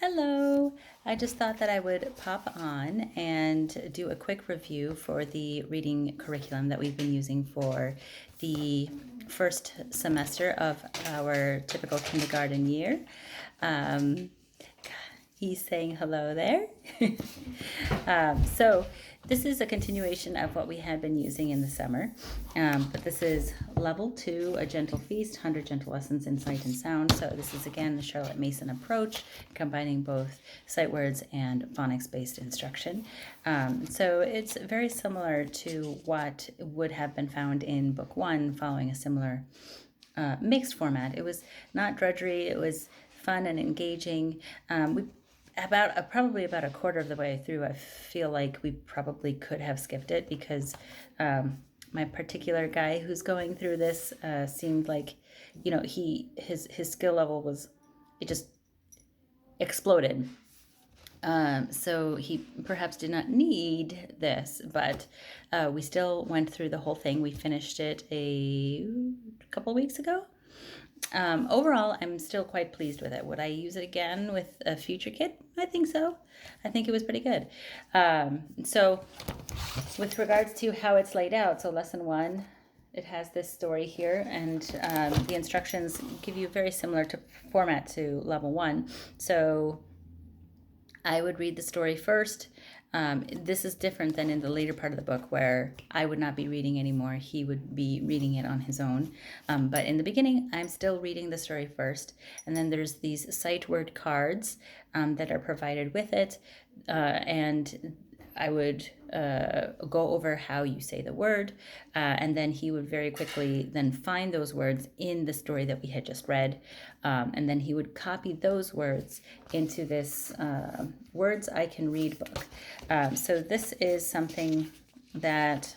Hello! I just thought that I would pop on and do a quick review for the reading curriculum that we've been using for the first semester of our typical kindergarten year. Um, he's saying hello there. So this is a continuation of what we had been using in the summer, but this is level 2, A Gentle Feast, 100 Gentle Lessons in Sight and Sound. So this is again the Charlotte Mason approach, combining both sight words and phonics-based instruction. So it's very similar to what would have been found in book 1, following a similar mixed format. It was not drudgery, it was fun and engaging. We probably about a quarter of the way through, I feel like we probably could have skipped it because my particular guy who's going through this seemed like, his skill level it just exploded. So he perhaps did not need this, but we still went through the whole thing. We finished it a couple weeks ago. Overall, I'm still quite pleased with it. Would I use it again with a future kid? I think so. I think it was pretty good. So with regards to how it's laid out, so lesson 1, it has this story here, and the instructions give you very similar format to level 1. So I would read the story first. This is different than in the later part of the book where I would not be reading anymore. He would be reading it on his own. But in the beginning, I'm still reading the story first. And then there's these sight word cards that are provided with it. And I would go over how you say the word, and then he would very quickly then find those words in the story that we had just read, and then he would copy those words into this Words I Can Read book. So this is something that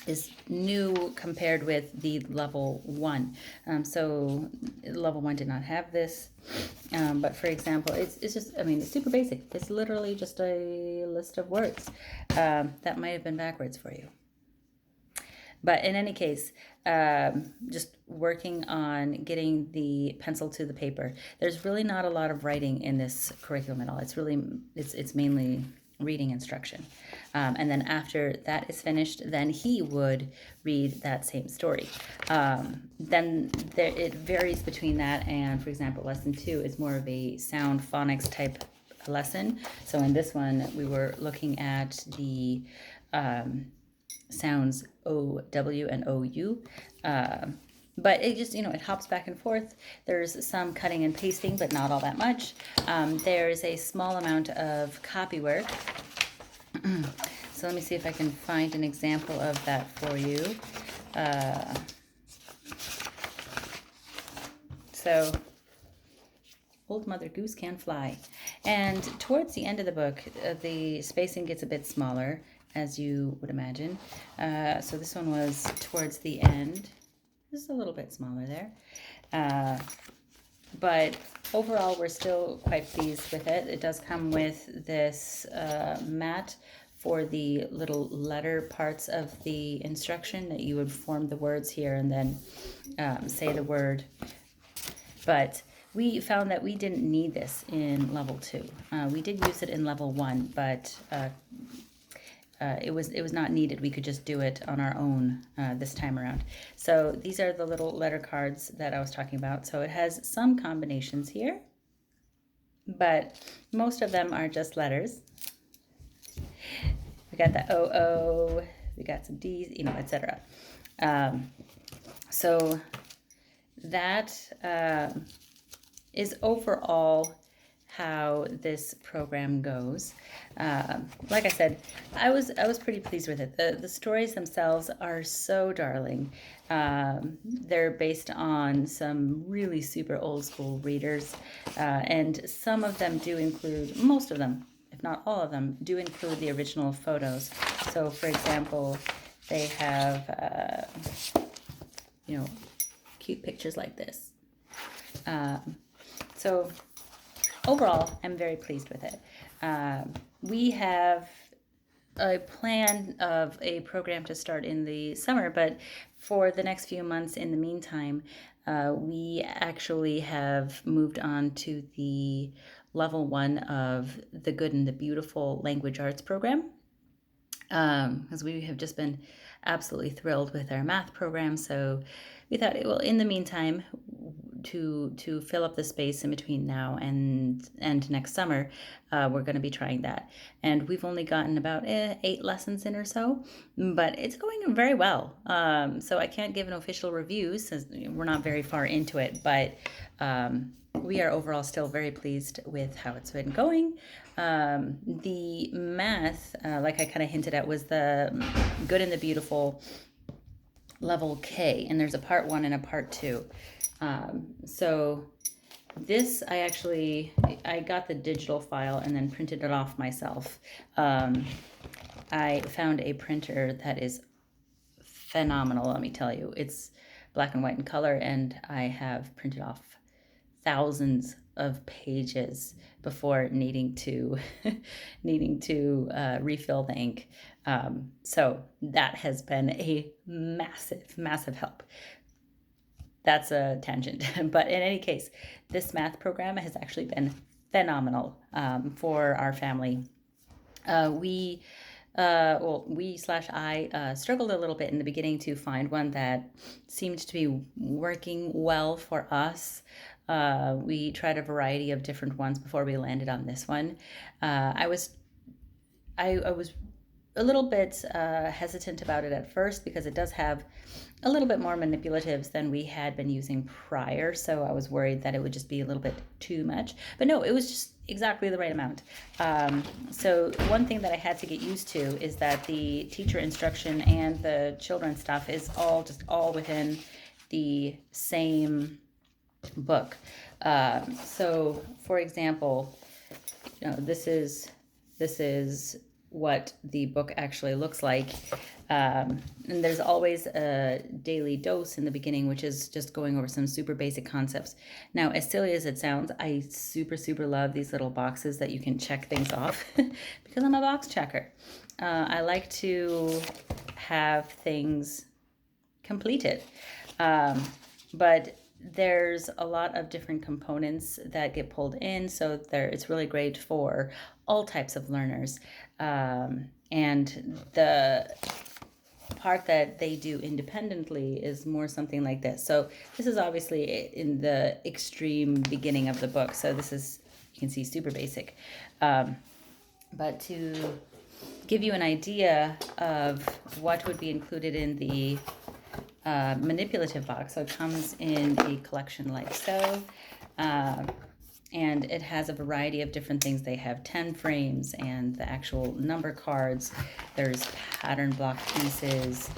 is new compared with the level 1. So level 1 did not have this. But for example, it's just, it's super basic. It's literally just a list of words. That might have been backwards for you. But in any case, just working on getting the pencil to the paper. There's really not a lot of writing in this curriculum at all. It's mainly reading instruction. And then after that is finished, then he would read that same story. Then it varies between that and, for example, lesson 2 is more of a sound phonics type lesson. So in this one, we were looking at the sounds O, W, and O, U. But it just, it hops back and forth. There's some cutting and pasting, but not all that much. There's a small amount of copy work. So let me see if I can find an example of that for you. So, Old Mother Goose Can Fly. And towards the end of the book, the spacing gets a bit smaller, as you would imagine. So this one was towards the end. This is a little bit smaller there. But overall, we're still quite pleased with it. It does come with this mat for the little letter parts of the instruction that you would form the words here and then say the word. But we found that we didn't need this in level 2. We did use it in level 1, but it was not needed. We could just do it on our own this time around. So these are the little letter cards that I was talking about. So it has some combinations here, but most of them are just letters. We got the O, we got some D's, etc. So that is overall how this program goes. Like I said, I was pretty pleased with it. The stories themselves are so darling. They're based on some really super old school readers, and some of them do include, most of them, if not all of them, do include the original photos. So for example, they have, cute pictures like this. So overall, I'm very pleased with it. We have a plan of a program to start in the summer, but for the next few months in the meantime, we actually have moved on to the level 1 of the Good and the Beautiful Language Arts program, because we have just been absolutely thrilled with our math program. So we thought, well, in the meantime, to fill up the space in between now and next summer, we're going to be trying that. And we've only gotten about 8 lessons in or so, but it's going very well. So I can't give an official review since we're not very far into it, but we are overall still very pleased with how it's been going. The math, like I kind of hinted at, was the Good and the Beautiful level K, and there's a part 1 and a part 2. So this, I got the digital file and then printed it off myself. I found a printer that is phenomenal, let me tell you. It's black and white in color, and I have printed off thousands of pages before needing to refill the ink. So that has been a massive help. That's a tangent. But in any case, this math program has actually been phenomenal for our family. We I struggled a little bit in the beginning to find one that seemed to be working well for us. We tried a variety of different ones before we landed on this one. I was a little bit hesitant about it at first because it does have a little bit more manipulatives than we had been using prior. So I was worried that it would just be a little bit too much. But no, it was just exactly the right amount. So one thing that I had to get used to is that the teacher instruction and the children's stuff is all within the same book. So for example, this is what the book actually looks like. And there's always a daily dose in the beginning, which is just going over some super basic concepts. Now, as silly as it sounds, I super love these little boxes that you can check things off because I'm a box checker. I like to have things completed. But there's a lot of different components that get pulled in, so it's really great for all types of learners. And the part that they do independently is more something like this. So this is obviously in the extreme beginning of the book, so this is, you can see, super basic. But to give you an idea of what would be included in the manipulative box, so it comes in a collection like so, and it has a variety of different things. They have 10 frames and the actual number cards. There's pattern block pieces,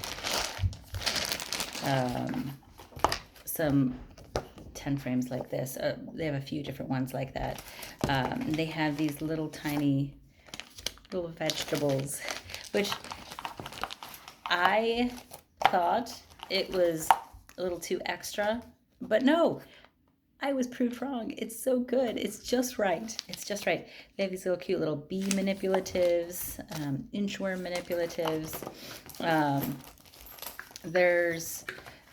some 10 frames like this. They have a few different ones like that. They have these little tiny little vegetables, which I thought it was a little too extra, but no, I was proved wrong. It's so good. It's just right. It's just right. They have these little cute little bee manipulatives, inchworm manipulatives. There's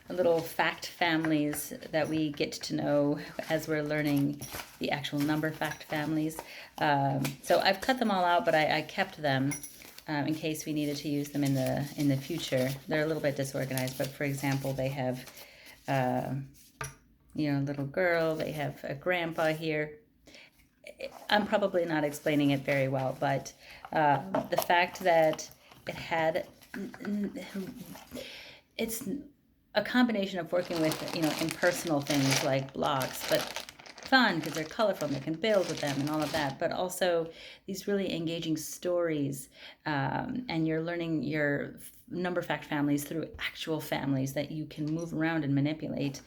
little fact families that we get to know as we're learning the actual number fact families. So I've cut them all out, but I kept them in case we needed to use them in the future. They're a little bit disorganized, but for example, they have a little girl. They have a grandpa here. I'm probably not explaining it very well, but the fact that it had, it's a combination of working with, impersonal things like blocks, but fun because they're colorful and they can build with them and all of that, but also these really engaging stories, and you're learning your number fact families through actual families that you can move around and manipulate.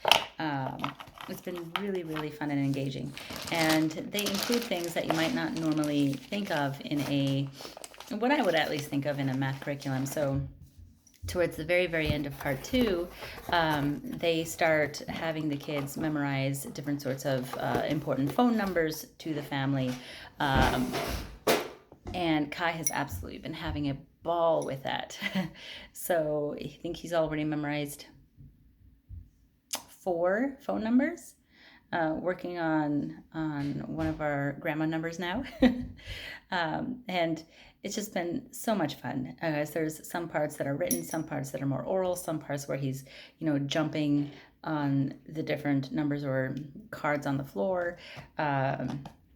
It's been really fun and engaging, and they include things that you might not normally think of in what I would at least think of in a math curriculum. So towards the very end of part 2, they start having the kids memorize different sorts of important phone numbers to the family. And Kai has absolutely been having a ball with that. So I think he's already memorized 4 phone numbers. Working on one of our grandma numbers now, and it's just been so much fun. There's some parts that are written, some parts that are more oral, some parts where he's jumping on the different numbers or cards on the floor.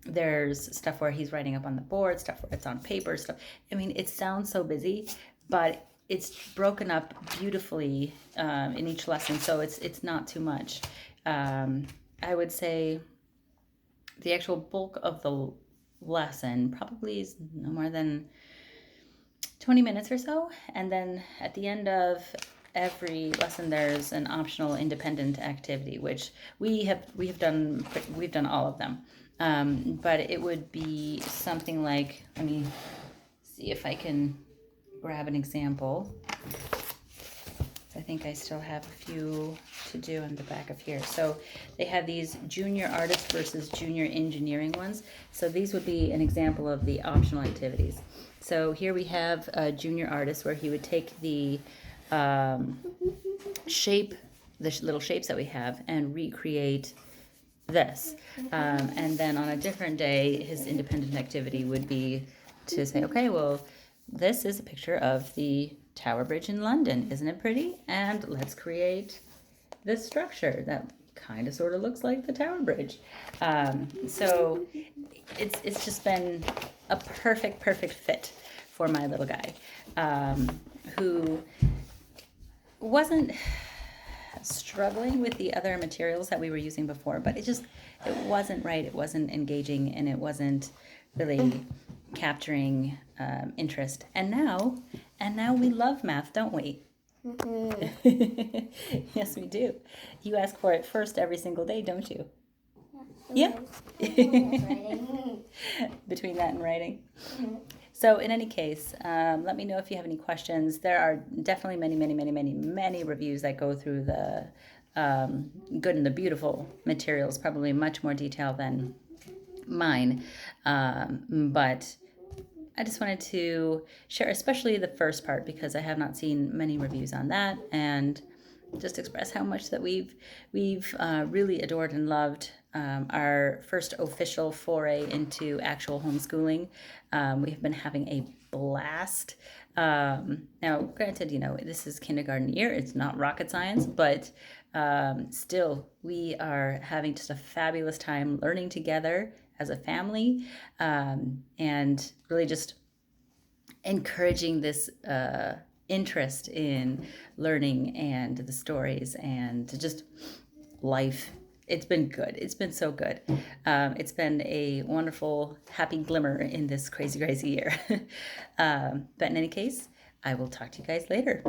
There's stuff where he's writing up on the board, stuff where it's on paper, stuff. I mean, it sounds so busy, but it's broken up beautifully in each lesson, so it's not too much. I would say the actual bulk of the lesson probably is no more than 20 minutes or so. And then at the end of every lesson, there's an optional independent activity, which we've done all of them. But it would be something like, let me see if I can grab an example. I think I still have a few to do in the back of here. So they have these junior artist versus junior engineering ones. So these would be an example of the optional activities. So here we have a junior artist where he would take the little shapes that we have and recreate this. And then on a different day, his independent activity would be to say, okay, well, this is a picture of the Tower Bridge in London. Isn't it pretty? And let's create this structure that kind of sort of looks like the Tower Bridge. So it's just been a perfect fit for my little guy, who wasn't struggling with the other materials that we were using before, but it wasn't right. It wasn't engaging, and it wasn't really capturing interest. And now we love math, don't we? Mm-hmm. Yes, we do. You ask for it first every single day, don't you? Yeah. Between that and writing. Mm-hmm. So in any case, let me know if you have any questions. There are definitely many reviews that go through the good and the beautiful materials, probably much more detail than mine. But I just wanted to share, especially the first part, because I have not seen many reviews on that, and just express how much that we've really adored and loved our first official foray into actual homeschooling. We have been having a blast. Now, granted, this is kindergarten year. It's not rocket science, but still, we are having just a fabulous time learning together as a family, and really just encouraging this interest in learning and the stories and just life. It's been good. It's been so good. It's been a wonderful, happy glimmer in this crazy year. But in any case, I will talk to you guys later.